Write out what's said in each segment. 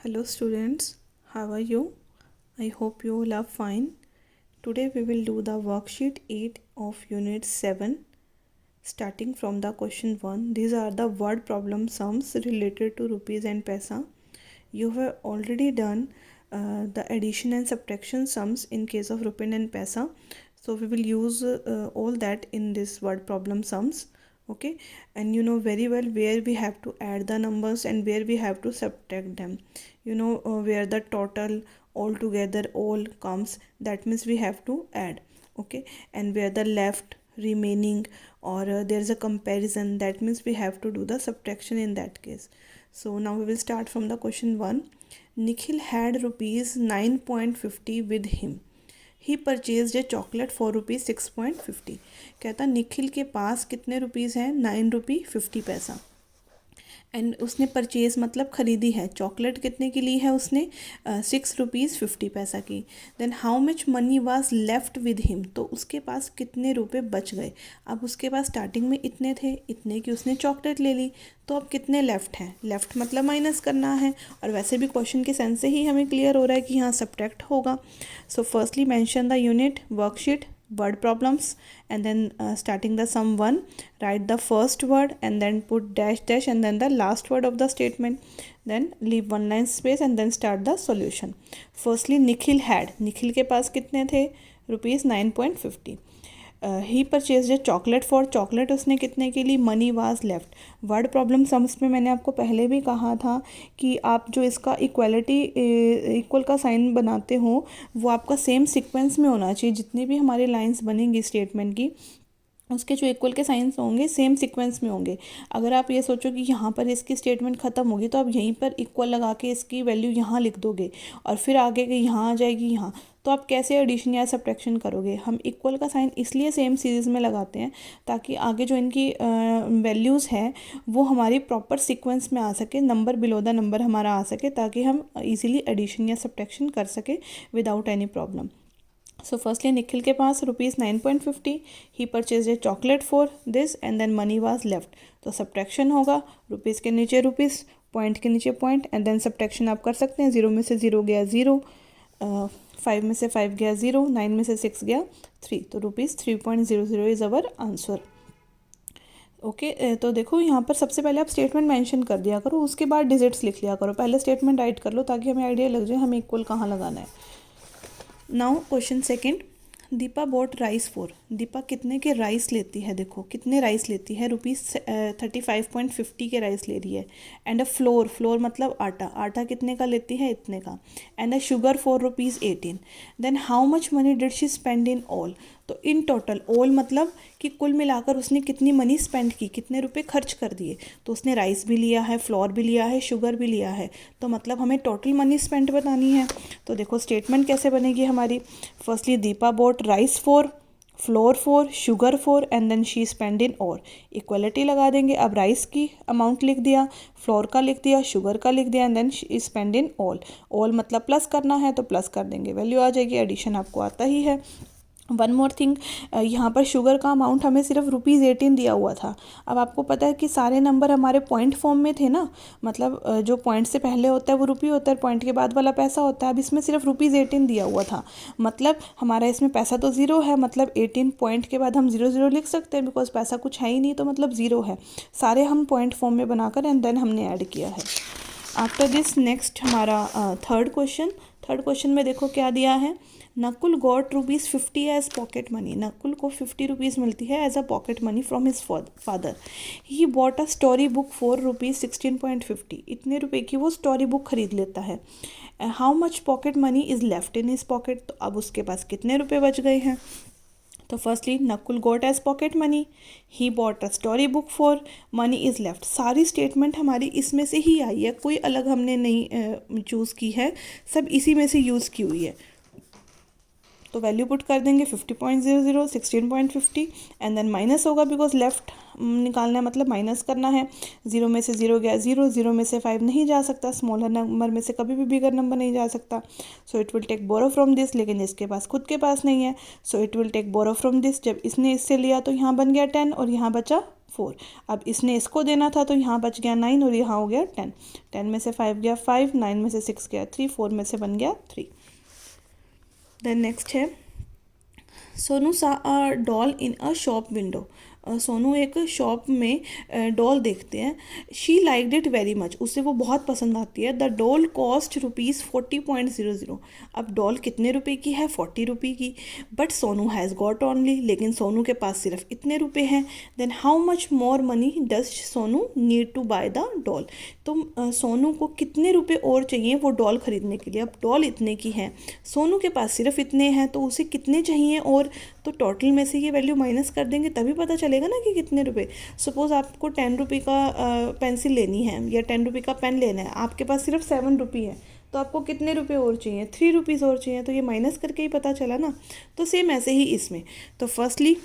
Hello students, how are you? I hope you all are fine. Today we will do the worksheet 8 of unit 7 starting from the question 1. These are the word problem sums related to rupees and paisa. You have already done the addition and subtraction sums in case of rupee and paisa. So we will use all that in this word problem sums. Okay, and you know very well where we have to add the numbers and where we have to subtract them. Where the total altogether all comes, that means we have to add. Okay, and where the left remaining or there's a comparison, that means we have to do the subtraction in that case. So now we will start from the question 1. Nikhil had rupees 9.50 with him. He purchase a chocolate for rupees 6.50. कहता निखिल के पास कितने rupees हैं? 9 रुपये 50 पैसा. And उसने purchase मतलब ख़रीदी है. चॉकलेट कितने की ली है उसने? 6 रुपीज़ 50 पैसा की. Then how much money was left with him. तो उसके पास कितने रुपए बच गए. अब उसके पास स्टार्टिंग में इतने थे, इतने की उसने चॉकलेट ले ली, तो अब कितने लेफ़्ट हैं? लेफ़्ट मतलब माइनस करना है. और वैसे भी क्वेश्चन के सेंस से ही हमें क्लियर हो रहा है कि यहाँ सब्ट्रैक्ट होगा. So firstly mention the unit worksheet word problems, and then starting the sum 1, write the first word and then put dash dash and then the last word of the statement, then leave one line space and then start the solution. Firstly, Nikhil had, Nikhil के पास कितने थे? Rupees 9.50. He purchase a chocolate for, chocolate उसने कितने के लिए? Money was left. Word problem sums में मैंने आपको पहले भी कहा था कि आप जो इसका इक्वल का साइन बनाते हो वो आपका सेम सीक्वेंस में होना चाहिए. जितनी भी हमारी लाइंस बनेंगी स्टेटमेंट की, उसके जो इक्वल के साइंस होंगे सेम सीक्वेंस में होंगे. अगर आप ये सोचो कि यहाँ पर इसकी स्टेटमेंट ख़त्म होगी तो आप यहीं पर इक्वल लगा के इसकी वैल्यू यहाँ लिख दोगे और फिर आगे के यहाँ आ जाएगी यहाँ, तो आप कैसे एडिशन या सब्ट्रैक्शन करोगे. हम इक्वल का साइन इसलिए सेम सीरीज़ में लगाते हैं ताकि आगे जो इनकी वैल्यूज़ हैं वो हमारी प्रॉपर सीक्वेंस में आ सके, नंबर बिलो द नंबर हमारा आ सके, ताकि हम इजीली एडिशन या सब्ट्रैक्शन कर सके without any problem. So firstly Nikhil के पास rupees 9.50, he purchase a chocolate for this and then money was left. तो सब्ट्रैक्शन होगा, रुपीज़ के नीचे रुपीज़, पॉइंट के नीचे पॉइंट, एंड देन सब्ट्रैक्शन आप कर सकते हैं. 0 में से 0 गया 0, 5 में से 5 गया 0, 9 में से 6 गया 3, तो rupees 3.00 is our answer. Okay, तो देखो यहाँ पर सबसे पहले आप स्टेटमेंट मेंशन कर दिया करो, उसके बाद डिजिट्स लिख लिया करो. पहले स्टेटमेंट राइट कर लो ताकि हमें आइडिया लग जाए हमें इक्वल कहाँ लगाना है. Now question second, Deepa bought rice for. Deepa कितने के राइस लेती है? देखो कितने राइस लेती है? रुपीज़ 35.50 के राइस ले रही है. एंड अ फ्लोर, फ्लोर मतलब आटा, आटा कितने का लेती है? इतने का. And a sugar for rupees 18. Then how much money did she spend in all. तो इन टोटल, ऑल मतलब कि कुल मिलाकर उसने कितनी मनी स्पेंड की, कितने रुपए खर्च कर दिए. तो उसने राइस भी लिया है, फ्लोर भी लिया है, शुगर भी लिया है, तो मतलब हमें टोटल मनी स्पेंड बतानी है. तो देखो स्टेटमेंट कैसे बनेगी हमारी. Firstly Deepa bought rice for, flour for, sugar for, and then she spend in all. Equality लगा देंगे. अब राइस की अमाउंट लिख दिया, फ्लोर का लिख दिया, शुगर का लिख दिया, and then she spend in all. All मतलब प्लस करना है तो प्लस कर देंगे, वैल्यू आ जाएगी. एडिशन आपको आता ही है. वन मोर थिंग, यहाँ पर शुगर का अमाउंट हमें सिर्फ रुपीज़ 18 दिया हुआ था. अब आपको पता है कि सारे नंबर हमारे पॉइंट फॉर्म में थे ना, मतलब जो पॉइंट से पहले होता है वो रुपये होता है, पॉइंट के बाद वाला पैसा होता है. अब इसमें सिर्फ रुपीज़ 18 दिया हुआ था, मतलब हमारा इसमें पैसा तो ज़ीरो है, मतलब 18 पॉइंट के बाद हम 0 लिख सकते हैं बिकॉज पैसा कुछ है ही नहीं, तो मतलब ज़ीरो है. सारे हम पॉइंट फॉर्म में बनाकर एंड देन हमने ऐड किया है. आफ्टर दिस नेक्स्ट हमारा थर्ड क्वेश्चन. थर्ड क्वेश्चन में देखो क्या दिया है. Nakul got rupees 50 as pocket money. Nakul को 50 रुपीज़ मिलती है as a pocket money from his father. He bought a story book for rupees 16.50. इतने रुपए की वो स्टोरी बुक खरीद लेता है. How much pocket money is left in his pocket. तो अब उसके पास कितने रुपए बच गए हैं. तो firstly Nakul got as pocket money, he bought a story book for, money is left. सारी स्टेटमेंट हमारी इसमें से ही आई है, कोई अलग हमने नहीं चूज़ की है, सब इसी में से यूज़ की हुई है. तो वैल्यू पुट कर देंगे 50.00, 16.50 एंड देन माइनस होगा बिकॉज लेफ्ट निकालना है, मतलब माइनस करना है। 0 में से 0 गया 0, 0 में से 5 नहीं जा सकता, स्मॉलर नंबर में से कभी भी बिगर नंबर नहीं जा सकता। So it will take borrow from this, लेकिन इसके पास खुद के पास नहीं है, so it will take borrow from this. जब इसने इससे लिया तो यहाँ बन गया 10 और यहाँ बचा 4। अब इसने इसको देना था तो यहाँ बच गया 9 और यहाँ हो गया 10। 10 में से 5 गया 5, 9 में से 6 गया 3, 4 में से बन गया 3। देन नेक्स्ट है सोनू सा a doll in a shop window. Sonu एक शॉप में डॉल देखते हैं। She liked it very much, उसे वो बहुत पसंद आती है। The doll cost ₹40.00। अब डॉल कितने रुपए की है? 40 रुपये की। But Sonu has got only, लेकिन सोनू के पास सिर्फ इतने रुपए हैं। Then how much more money does Sonu need to buy the doll. तो सोनू को कितने रुपए और चाहिए वो डॉल खरीदने के लिए? अब डॉल इतने की है, सोनू के पास सिर्फ इतने हैं, तो उसे कितने चाहिए और? तो टोटल में से ये वैल्यू माइनस कर देंगे तभी पता चलेगा ना कि कितने रुपए। सपोज़ आपको 10 रुपये का पेंसिल लेनी है या 10 रुपये का पेन लेना है, आपके पास सिर्फ 7 रुपये है, तो आपको कितने रुपए और चाहिए? 3 रुपीज़ और चाहिए, तो ये माइनस करके ही पता चला ना। तो सेम ऐसे ही इसमें, तो firstly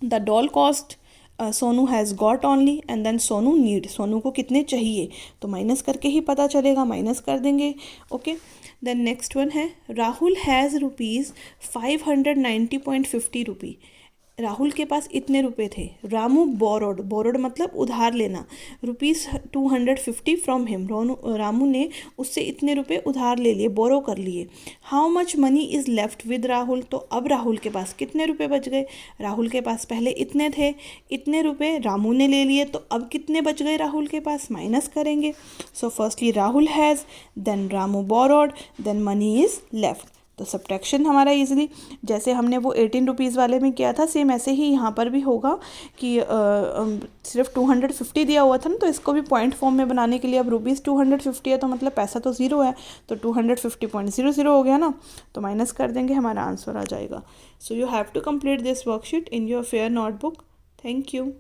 the doll cost Sonu has got only and then Sonu need, Sonu को कितने चाहिए, तो माइनस करके ही पता चलेगा, माइनस कर देंगे। ओके, देन नेक्स्ट वन है राहुल हैज़ ₹590.50। राहुल के पास इतने रुपए थे। रामू बोरोड, बोरोड मतलब उधार लेना, ₹250 फ्रॉम हिम। रामू ने उससे इतने रुपए उधार ले लिए, बोरो कर लिए। How much money is left with Rahul, तो अब राहुल के पास कितने रुपए बच गए? राहुल के पास पहले इतने थे, इतने रुपए रामू ने ले लिए, तो अब कितने बच गए राहुल के पास? माइनस करेंगे। So firstly Rahul has, then Ramu borrowed, then money is left. तो सब्ट्रैक्शन हमारा इजीली, जैसे हमने वो 18 रुपीज़ वाले में किया था, सेम ऐसे ही यहाँ पर भी होगा कि सिर्फ 250 दिया हुआ था ना, तो इसको भी पॉइंट फॉर्म में बनाने के लिए अब ₹250 है, तो मतलब पैसा तो ज़ीरो है, तो 250.00 हो गया ना, तो माइनस कर देंगे, हमारा आंसर आ जाएगा। So you have to complete this worksheet in your fair notebook. Thank you.